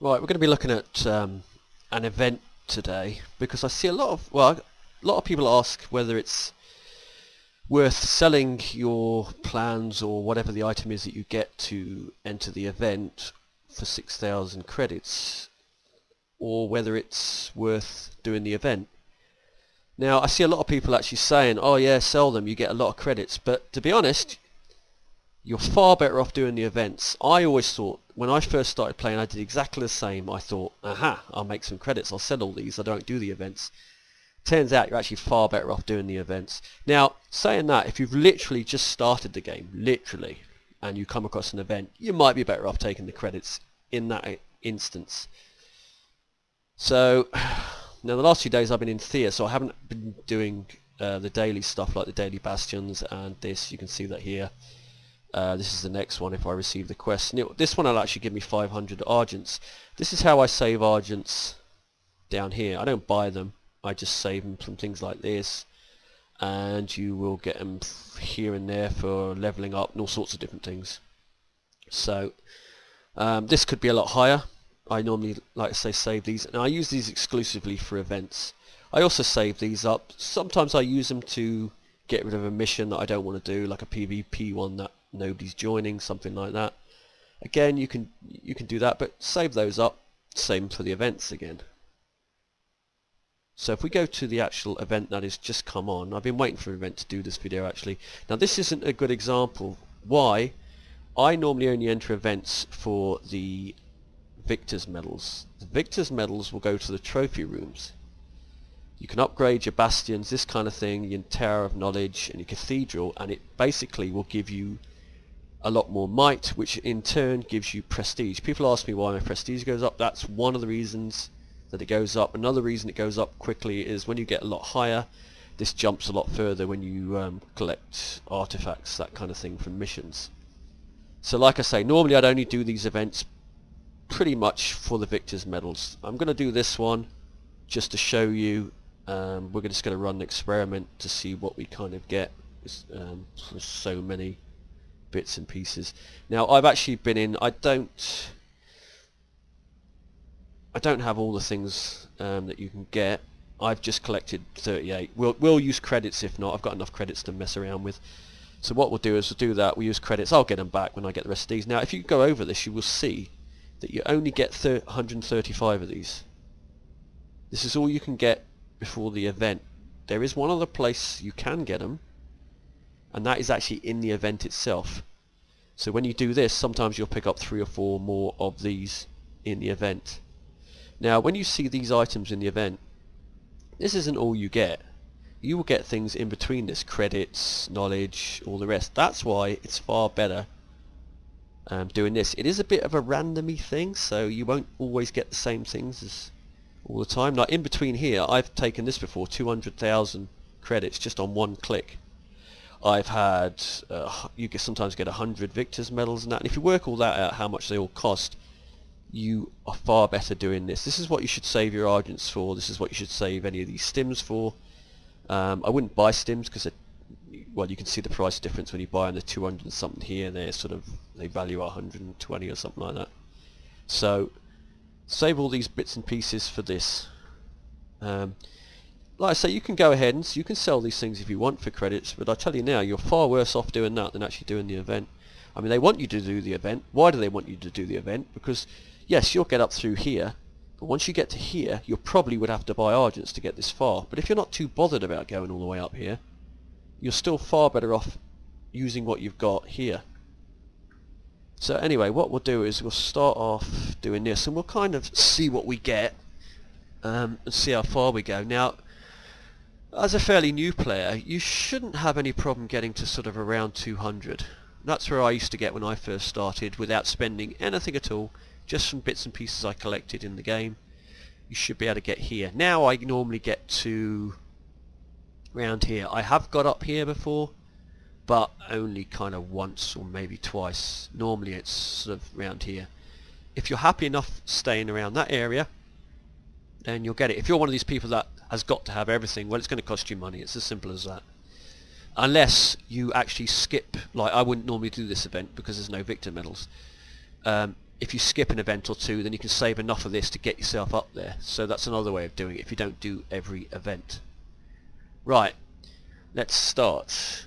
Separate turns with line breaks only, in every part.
Right, we're going to be looking at an event today because I see a lot of people ask whether it's worth selling your plans or whatever the item is that you get to enter the event for 6,000 credits, or whether it's worth doing the event. Now, I see a lot of people actually saying, oh yeah, sell them, you get a lot of credits, but to be honest, you're far better off doing the events. I always thought, when I first started playing, I did exactly the same. I thought, aha, I'll make some credits, I'll sell all these, I don't do the events. Turns out you're actually far better off doing the events. Now, saying that, if you've literally just started the game, literally, and you come across an event, you might be better off taking the credits in that instance. So, now the last few days I've been in Thea, so I haven't been doing the daily stuff like the daily bastions and this. You can see that here. This is the next one if I receive the quest. Now, this one will actually give me 500 argents. This is how I save argents down here. I don't buy them, I just save them from things like this, and you will get them here and there for leveling up and all sorts of different things. So this could be a lot higher. I normally, like I say, save these, and I use these exclusively for events. I also save these up. Sometimes I use them to get rid of a mission that I don't want to do, like a PvP one that nobody's joining, something like that. Again, you can do that, but save those up. Same for the events again. So if we go to the actual event that has just come on, I've been waiting for an event to do this video actually. Now this isn't a good example. Why? I normally only enter events for the Victor's medals. The Victor's medals will go to the trophy rooms. You can upgrade your bastions, this kind of thing, your Tower of Knowledge and your Cathedral, and it basically will give you a lot more might, which in turn gives you prestige. People ask me why my prestige goes up. That's one of the reasons that it goes up. Another reason it goes up quickly is when you get a lot higher, this jumps a lot further when you collect artifacts, that kind of thing, from missions. So like I say, normally I'd only do these events pretty much for the Victor's medals. I'm going to do this one just to show you. We're just going to run an experiment to see what we kind of get. There's so many bits and pieces. Now I've actually been in, I don't have all the things that you can get. I've just collected 38. We'll use credits if not. I've got enough credits to mess around with. So what we'll do is we'll do that. We'll use credits. I'll get them back when I get the rest of these. Now if you go over this, you will see that you only get 135 of these. This is all you can get before the event. There is one other place you can get them, and that is actually in the event itself. So when you do this, sometimes you'll pick up 3 or 4 more of these in the event. Now when you see these items in the event, this isn't all you get. You will get things in between this, credits, knowledge, all the rest. That's why it's far better doing this. It is a bit of a randomy thing, so you won't always get the same things as all the time. Like in between here, I've taken this before, 200,000 credits just on one click. I've had, you can sometimes get 100 Victor's medals and that, and if you work all that out, how much they all cost, you are far better doing this. This is what you should save your argents for. This is what you should save any of these stims for. I wouldn't buy stims because, well, you can see the price difference when you buy them. The 200 and something here, they value 120 or something like that. So save all these bits and pieces for this. Like I say, you can go ahead and you can sell these things if you want for credits, but I tell you now, you're far worse off doing that than actually doing the event. I mean, they want you to do the event. Why do they want you to do the event? Because yes, you'll get up through here, but once you get to here, you probably would have to buy argents to get this far. But if you're not too bothered about going all the way up here, you're still far better off using what you've got here. So anyway, what we'll do is we'll start off doing this, and we'll kind of see what we get and see how far we go. Now, as a fairly new player, you shouldn't have any problem getting to sort of around 200. That's where I used to get when I first started, without spending anything at all, just from bits and pieces I collected in the game. You should be able to get here. Now I normally get to around here. I have got up here before, but only kind of once or maybe twice. Normally it's sort of around here. If you're happy enough staying around that area, then you'll get it. If you're one of these people that has got to have everything, well, it's going to cost you money. It's as simple as that. Unless you actually skip, like I wouldn't normally do this event because there's no Victor medals. if you skip an event or two, then you can save enough of this to get yourself up there. So that's another way of doing it if you don't do every event. Right, let's start.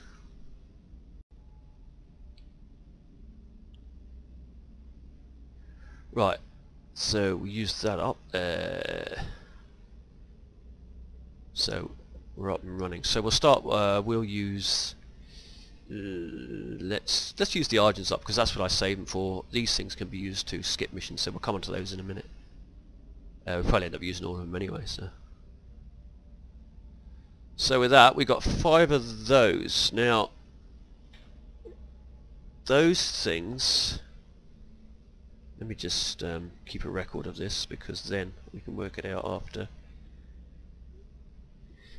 Right, so we use that up. So we're up and running. So we'll start. We'll use. Let's use the Argents up because that's what I saved them for. These things can be used to skip missions, so we'll come on to those in a minute. We'll probably end up using all of them anyway. So with that, we got 5 of those. Now, those things. Let me just keep a record of this because then we can work it out after.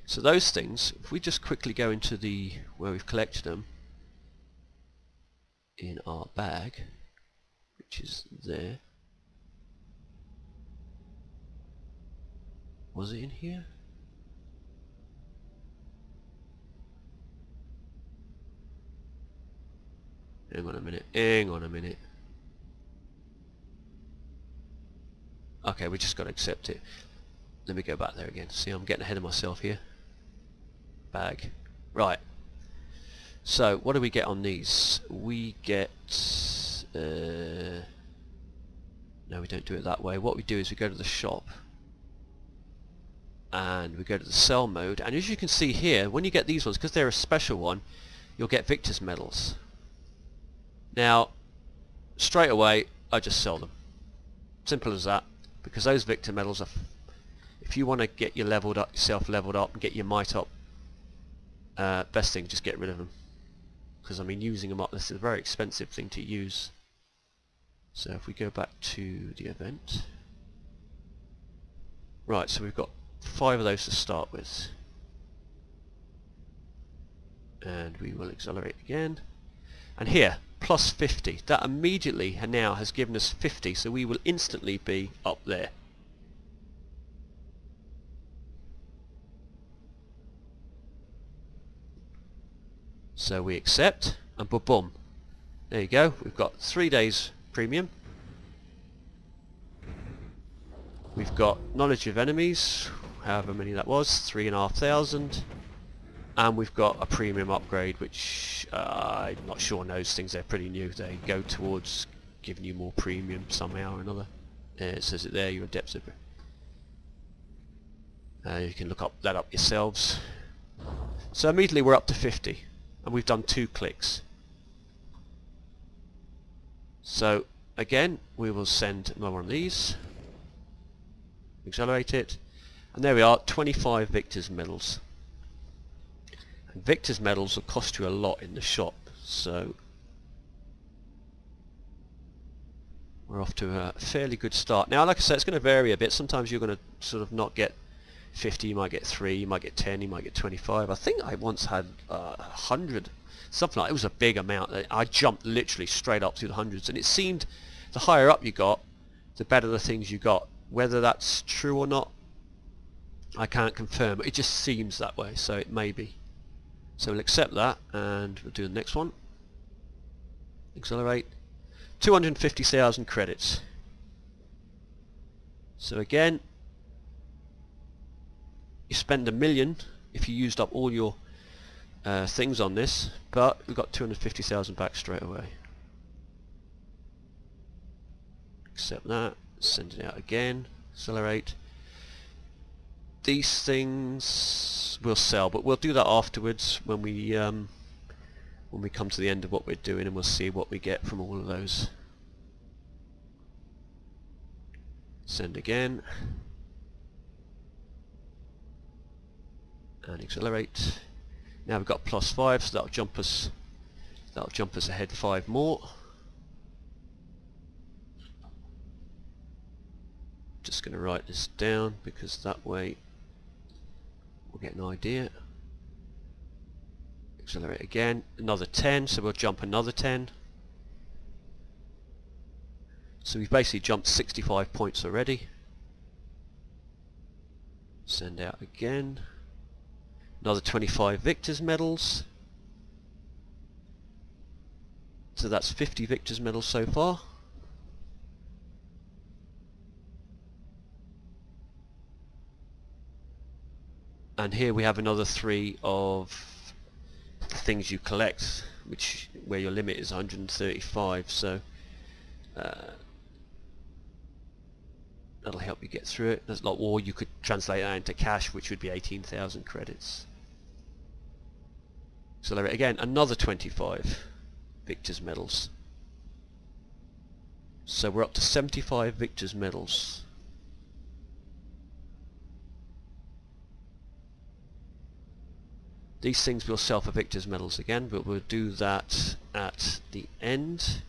So those things, if we just quickly go into the where we've collected them in our bag, which is there. Was it in here? Hang on a minute. Hang on a minute. Okay, we just got to accept it. Let me go back there again. See, I'm getting ahead of myself here. Bag. Right. So, what do we get on these? We get... no, we don't do it that way. What we do is we go to the shop. And we go to the sell mode. And as you can see here, when you get these ones, because they're a special one, you'll get Victor's medals. Now, straight away, I just sell them. Simple as that. Because those Victor medals are... If you want to get yourself leveled up and get your might up, best thing, just get rid of them. Because I mean, using them up, this is a very expensive thing to use. So if we go back to the event, right, so we've got 5 of those to start with, and we will accelerate again. And here, plus 50. That immediately now has given us 50, so we will instantly be up there. So we accept, and boom, there you go. We've got 3 days premium. We've got knowledge of enemies, however many that was, 3,500, and we've got a premium upgrade, which I'm not sure on those things. They're pretty new. They go towards giving you more premium somehow or another. It says it there. You're adept. You can look that up yourselves. So immediately we're up to 50. And we've done 2 clicks. So again, we will send another one of these, accelerate it, and there we are, 25 Victor's medals. And Victor's medals will cost you a lot in the shop, so we're off to a fairly good start. Now, like I said, it's going to vary a bit. Sometimes you're going to sort of not get 50, you might get 3, you might get 10, you might get 25. I think I once had 100, something like that. It was a big amount. I jumped literally straight up through the hundreds, and it seemed the higher up you got, the better the things you got. Whether that's true or not, I can't confirm, but it just seems that way, so it may be. So we'll accept that, and we'll do the next one. Accelerate. 250,000 credits. So again, you spend 1 million if you used up all your things on this, but we've got 250,000 back straight away. Accept that, send it out again, accelerate. These things will sell, but we'll do that afterwards when we come to the end of what we're doing, and we'll see what we get from all of those. Send again. And accelerate. Now we've got +5, so that'll jump us ahead 5 more. Just going to write this down because that way we'll get an idea. Accelerate again, another 10, so we'll jump another 10. So we've basically jumped 65 points already. Send out again. Another 25 Victor's medals. So that's 50 Victor's medals so far. And here we have another 3 of the things you collect, where your limit is 135. So that'll help you get through it. There's a lot, or you could translate that into cash, which would be 18,000 credits. Accelerate again, another 25 Victor's medals. So we're up to 75 Victor's medals. These things will sell for Victor's medals again, but we'll do that at the end.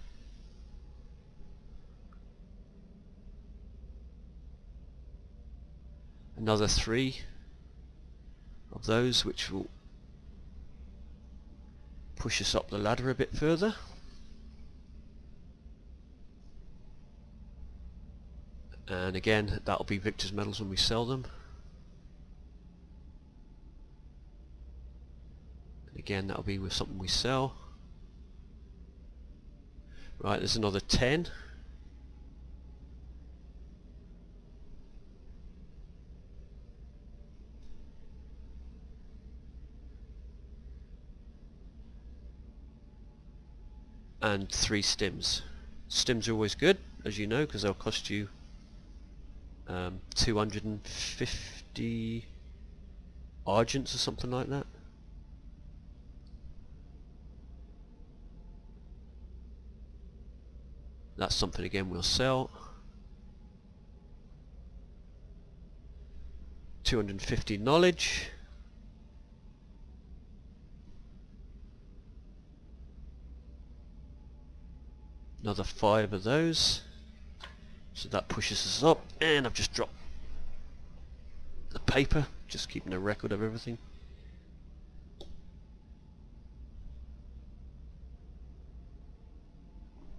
Another 3 of those, which will push us up the ladder a bit further. And again, that'll be Victor's medals when we sell them. And again, that'll be with something we sell. Right, there's another 10. And 3 stims. Stims are always good, as you know, because they'll cost you 250 argents or something like that. That's something again we'll sell. 250 knowledge. Another 5 of those. So that pushes us up, and I've just dropped the paper, just keeping a record of everything.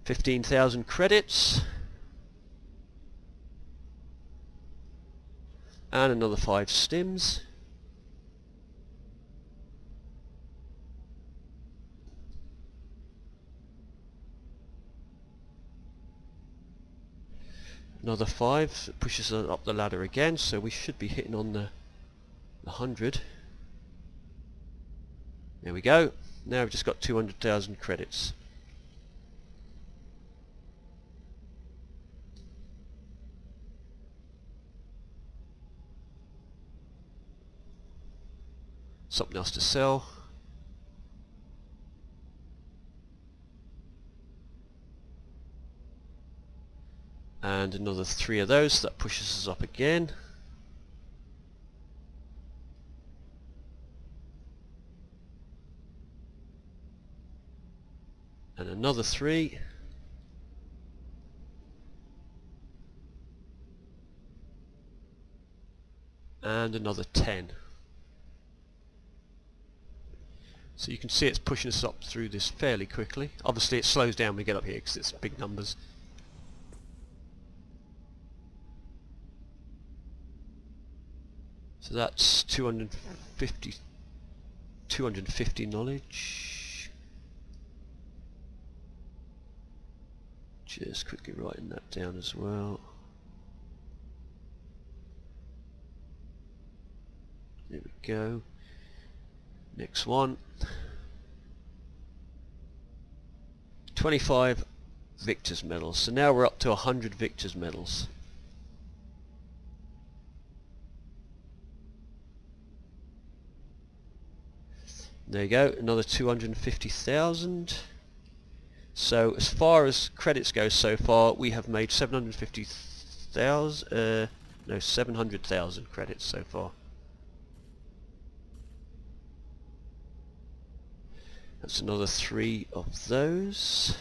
$15,000 credits. And another 5 stims. Another 5, that pushes us up the ladder again, so we should be hitting on the 100. There we go. Now we've just got 200,000 credits. Something else to sell. And another 3 of those, that pushes us up again. And another 3. And another 10. So you can see it's pushing us up through this fairly quickly. Obviously it slows down when we get up here because it's big numbers. So that's 250 knowledge. Just quickly writing that down as well. There we go. Next one. 25 Victor's medals. So now we're up to 100 Victor's medals. There you go, another 250,000. So as far as credits go so far, we have made 700,000 credits so far. That's another 3 of those.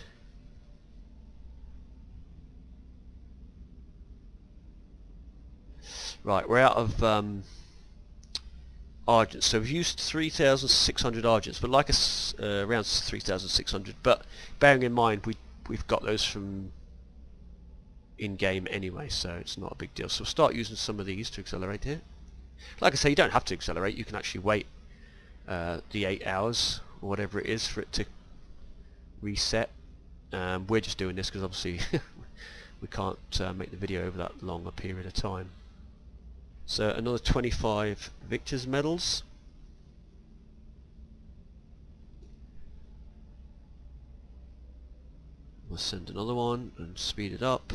Right, we're out of argents, so we've used 3,600 argents, but like around 3,600. But bearing in mind we've got those from in-game anyway, so it's not a big deal. So we'll start using some of these to accelerate here. Like I say, you don't have to accelerate. You can actually wait the 8 hours or whatever it is for it to reset. We're just doing this because obviously we can't make the video over that long a period of time. So another 25 victor's medals. We'll send another one and speed it up.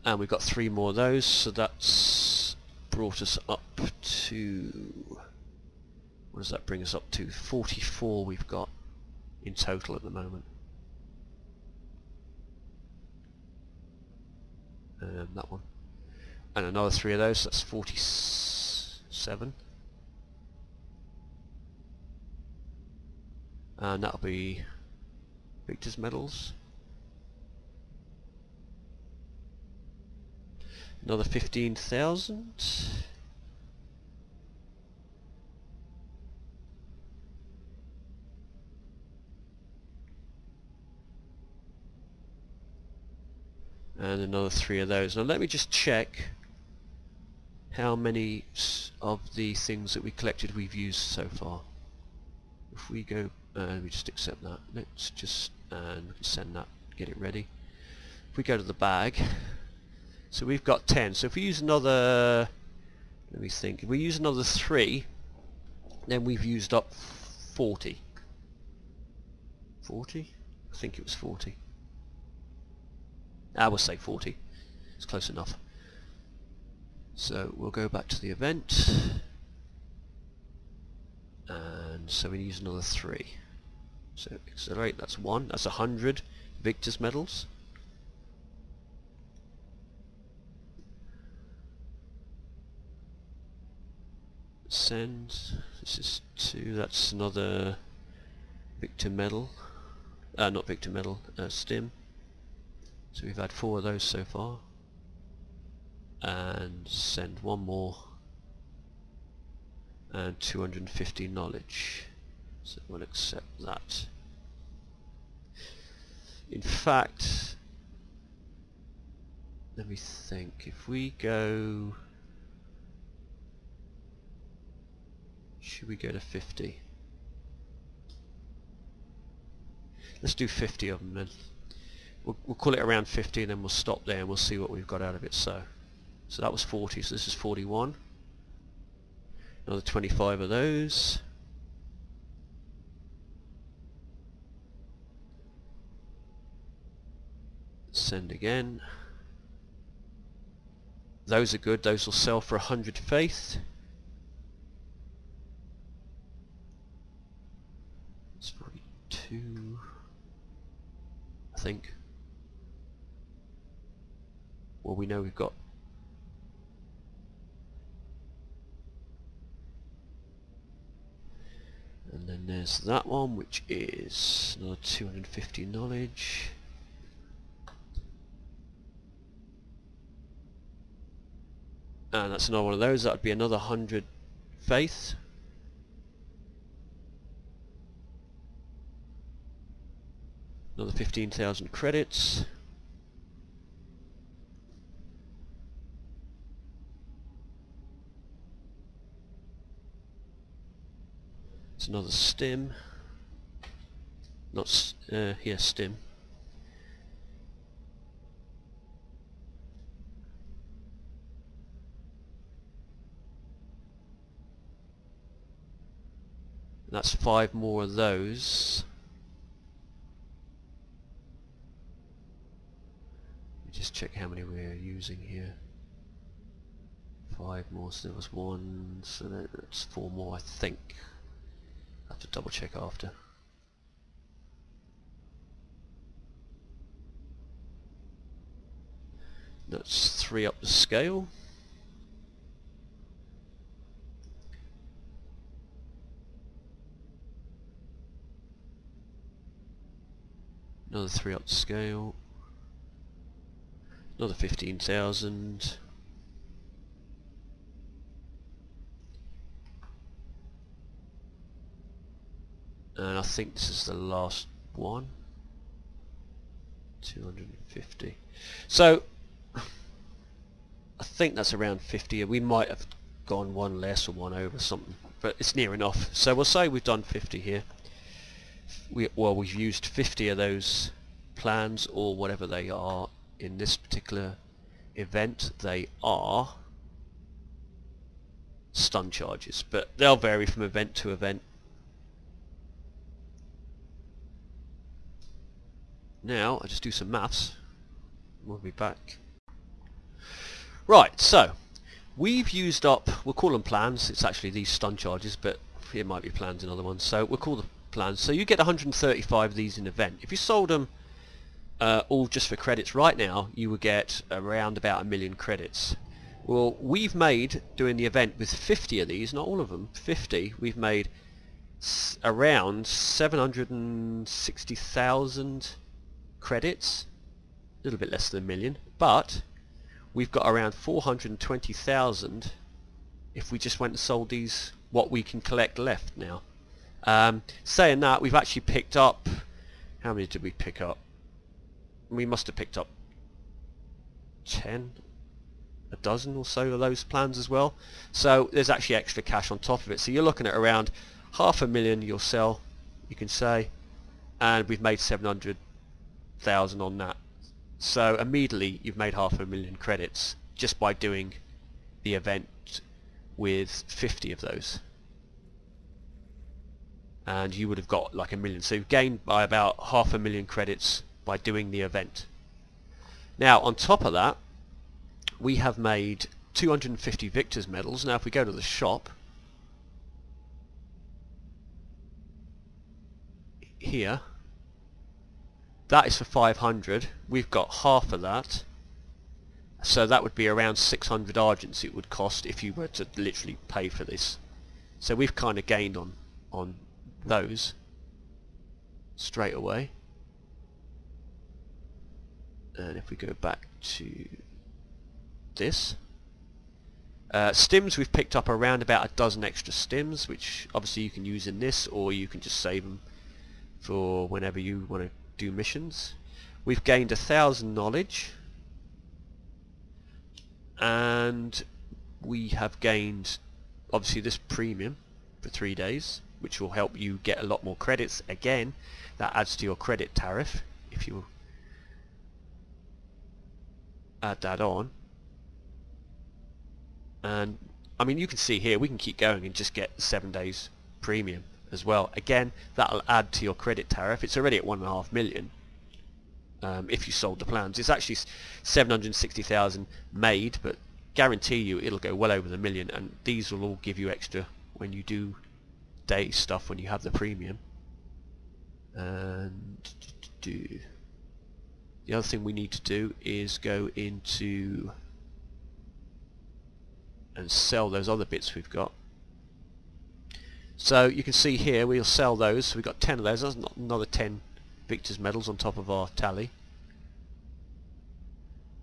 And we've got 3 more of those, so that's brought us up to... what does that bring us up to? 44 we've got in total at the moment. That one. And another 3 of those, that's 47. And that'll be victor's medals. Another 15,000. And another 3 of those. Now let me just check how many of the things that we collected we've used so far. If we go, we just accept that. Let's just, and we can send that, get it ready. If we go to the bag, so we've got 10. So if we use another, let me think, if we use another 3, then we've used up 40. 40? I think it was 40. I will say 40. It's close enough. So we'll go back to the event, and so we use another 3. So accelerate, that's 1. That's 100 victor's medals. Send. This is 2. That's another victor medal. Not victor medal. Stim. So we've had 4 of those so far. And send 1 more. And 250 knowledge. So we'll accept that. In fact, let me think. If we go, should we go to 50? Let's do 50 of them then. We'll call it around 50 and then we'll stop there and we'll see what we've got out of it. So that was 40, so this is 41. Another 25 of those. Send again. Those are good, those will sell for 100 faith. It's 42, I think. Well, we know we've got and then there's that one, which is another 250 knowledge. And that's another one of those. That would be another 100 faith. Another 15,000 credits. It's another stim. Not here, stim. That's 5 more of those. Let me just check how many we're using here. 5 more, so there was 1, so that's 4 more I think. I have to double check after. That's 3 up the scale. Another 3 up the scale. Another 15,000. And I think this is the last one. 250. So I think that's around 50. We might have gone 1 less or 1 over something, but it's near enough. So we'll say we've done 50 here. We've used 50 of those plans, or whatever they are in this particular event. They are stun charges, but they'll vary from event to event. Now I just do some maths. We'll be back. Right, so we've used up, we'll call them plans, it's actually these stun charges, but it might be plans in other ones, so we'll call them plans. So you get 135 of these in event. If you sold them all just for credits right now, you would get around about 1 million credits. Well, we've made, doing the event with 50 of these, not all of them, 50, we've made around 760,000 credits, a little bit less than 1 million, but we've got around 420,000 if we just went and sold these, what we can collect left now. Saying that, we've actually picked up, how many did we pick up? We must have picked up 10, a dozen or so of those plans as well. So there's actually extra cash on top of it. So you're looking at around 500,000 you'll sell, you can say, and we've made 700,000 on that. So immediately you've made 500,000 credits just by doing the event with 50 of those. And you would have got like 1 million. So you've gained by about 500,000 credits by doing the event. Now on top of that, we have made 250 Victor's medals. Now if we go to the shop here, that is for 500. We've got half of that, so that would be around 600 argents it would cost if you were to literally pay for this. So we've kind of gained on those straight away. And if we go back to this, stims, we've picked up around about a dozen extra stims, which obviously you can use in this, or you can just save them for whenever you want to do missions. We've gained 1,000 knowledge, and we have gained obviously this premium for 3 days, which will help you get a lot more credits. Again, that adds to your credit tariff if you add that on. And I mean, you can see here we can keep going and just get 7 days premium as well. Again, that'll add to your credit tariff. It's already at 1.5 million if you sold the plans. It's actually 760,000 made, but guarantee you it'll go well over the 1 million, and these will all give you extra when you do day stuff when you have the premium. And the other thing we need to do is go into and sell those other bits we've got. So you can see here we'll sell those. So we've got 10 of those. That's another 10 Victor's medals on top of our tally.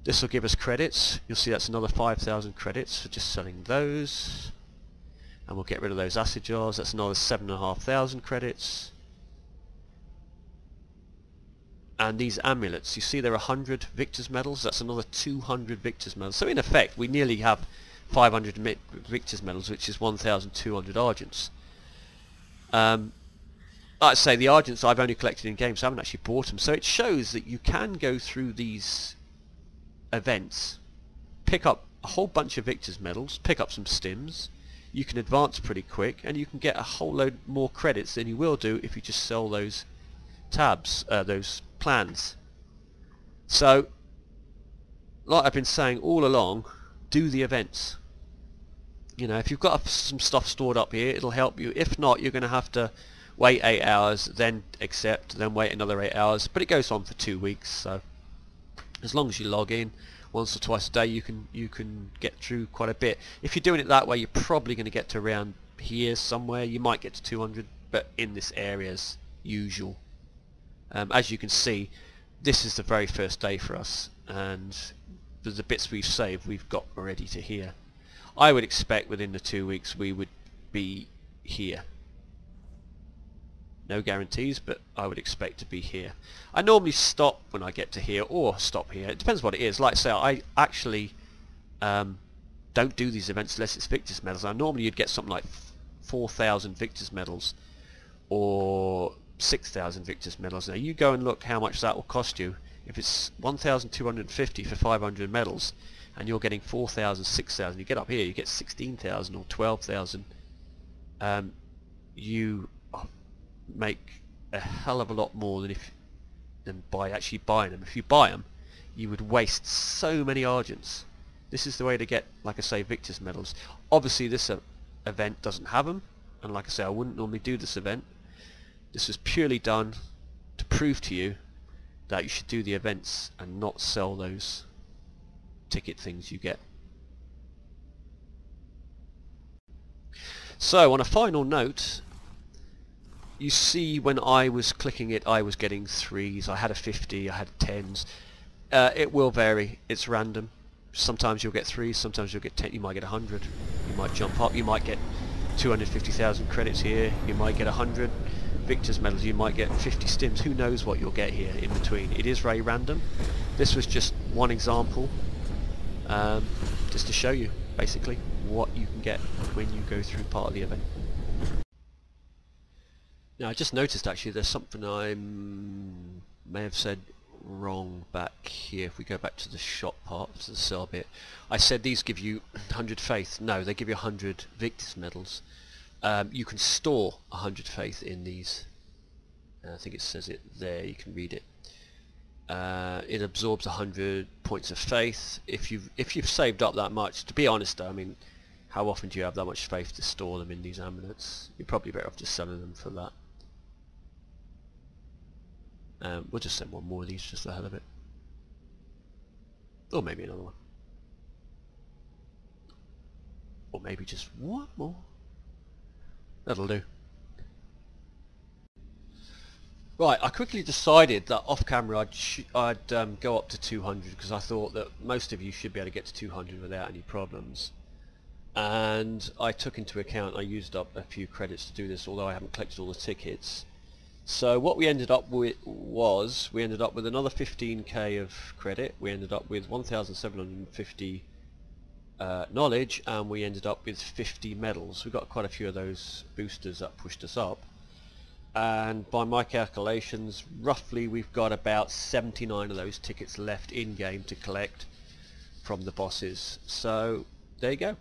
This will give us credits. You'll see that's another 5,000 credits for just selling those. And we'll get rid of those acid jars. That's another 7,500 credits. And these amulets, you see there are 100 Victor's medals. That's another 200 Victor's medals. So in effect we nearly have 500 Victor's medals, which is 1,200 argents. Like I say, the argents I've only collected in games, so I haven't actually bought them. So it shows that you can go through these events, pick up a whole bunch of Victor's medals, pick up some stims, you can advance pretty quick, and you can get a whole load more credits than you will do if you just sell those tabs, those plans. So, like I've been saying all along, do the events. You know, if you've got some stuff stored up here, it'll help you. If not, you're going to have to wait 8 hours, then accept, then wait another 8 hours. But it goes on for 2 weeks, so as long as you log in once or twice a day, you can get through quite a bit. If you're doing it that way, you're probably going to get to around here somewhere. You might get to 200, but in this area as usual. As you can see, this is the very first day for us, and the bits we've saved we've got already to here. I would expect within the 2 weeks we would be here. No guarantees, but I would expect to be here. I normally stop when I get to here, or stop here. It depends what it is. Like I say, I actually don't do these events unless it's Victor's medals. Now normally you'd get something like 4,000 Victor's medals or 6,000 Victor's medals. Now you go and look how much that will cost you If it's 1,250 for 500 medals, and you're getting 4,000, 6,000, you get up here, you get 16,000 or 12,000. You make a hell of a lot more than by actually buying them. If you buy them, you would waste so many Argents. This is the way to get, like I say, Victor's medals. Obviously this event doesn't have them, and like I say, I wouldn't normally do this event. This was purely done to prove to you that you should do the events and not sell those ticket things you get. So on a final note, you see when I was clicking it, I was getting 3s, I had a 50, I had 10s. It will vary, it's random. Sometimes you'll get 3s, sometimes you'll get 10, you might get 100, you might jump up, you might get 250,000 credits here, you might get 100 Victor's medals, you might get 50 stims, who knows what you'll get here in between. It is very random. This was just one example, just to show you basically what you can get when you go through part of the event. Now I just noticed actually there's something I may have said wrong back here. If we go back to the shop part, to the sell bit, I said these give you 100 faith. No, they give you 100 Victor's medals. You can store 100 faith in these. I think it says it there, you can read it. It absorbs 100 points of faith. If you've saved up that much, to be honest though, I mean, how often do you have that much faith to store them in these amulets? You're probably better off just selling them for that. We'll just send one more of these just for the hell of it. Or maybe another one. Or maybe just one more. That'll do. Right, I quickly decided that off camera I'd go up to 200 because I thought that most of you should be able to get to 200 without any problems. And I took into account I used up a few credits to do this, although I haven't collected all the tickets. So what we ended up with was, we ended up with another 15k of credit, we ended up with 1,750 knowledge, and we ended up with 50 medals. We got quite a few of those boosters that pushed us up. And by my calculations, roughly we've got about 79 of those tickets left in game to collect from the bosses. So there you go.